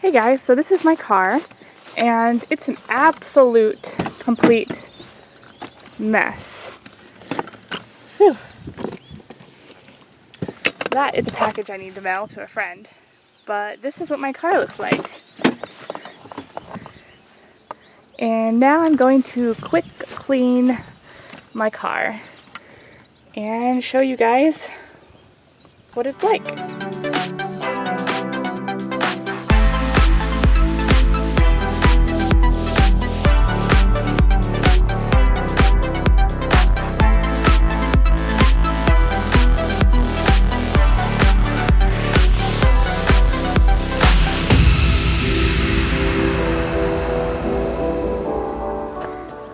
Hey guys, so this is my car, and it's an absolute complete mess. Whew. That is a package I need to mail to a friend, but this is what my car looks like. And now I'm going to quick clean my car and show you guys what it's like.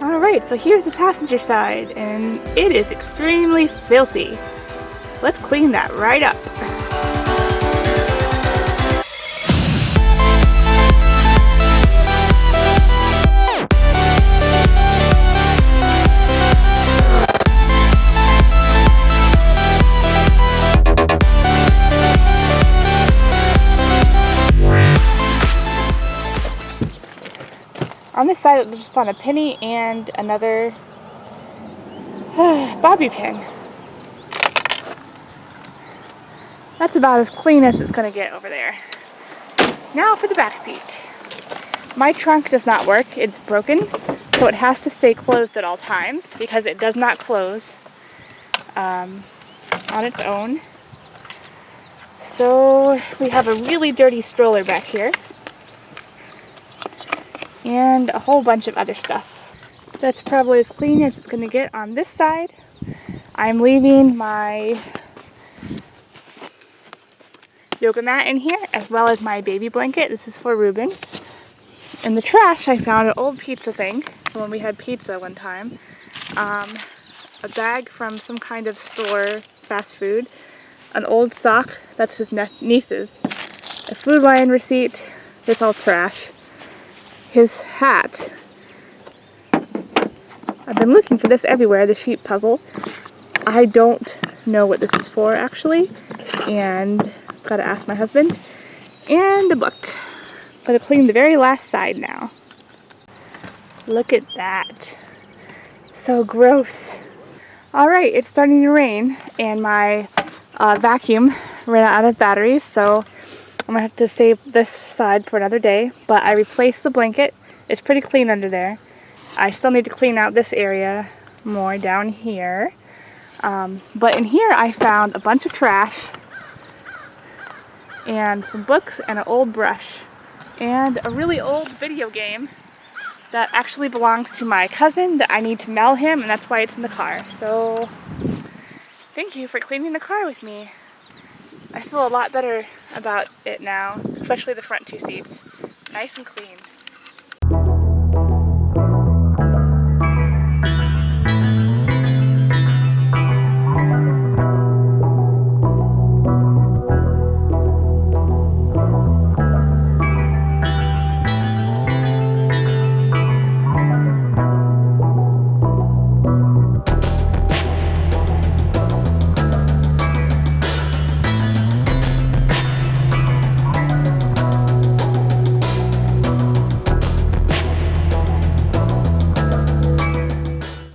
Alright, so here's the passenger side, and it is extremely filthy. Let's clean that right up. On this side, I just found a penny and another bobby pin. That's about as clean as it's going to get over there. Now for the back seat. My trunk does not work. It's broken, so it has to stay closed at all times because it does not close on its own. So we have a really dirty stroller back here. And a whole bunch of other stuff. That's probably as clean as it's going to get on this side. I'm leaving my yoga mat in here, as well as my baby blanket. This is for Ruben. In the trash, I found an old pizza thing from when we had pizza one time. A bag from some kind of store, fast food. An old sock, that's his niece's. A Food Lion receipt, it's all trash. His hat. I've been looking for this everywhere, the sheep puzzle. I don't know what this is for actually, and gotta ask my husband. And a book. Gotta clean the very last side now. Look at that. So gross. Alright, it's starting to rain, and my vacuum ran out of batteries, so I'm going to have to save this side for another day, but I replaced the blanket. It's pretty clean under there. I still need to clean out this area more down here. But in here I found a bunch of trash and some books and an old brush and a really old video game that actually belongs to my cousin that I need to mail him, and that's why it's in the car. So thank you for cleaning the car with me. I feel a lot better about it now, especially the front two seats. Nice and clean.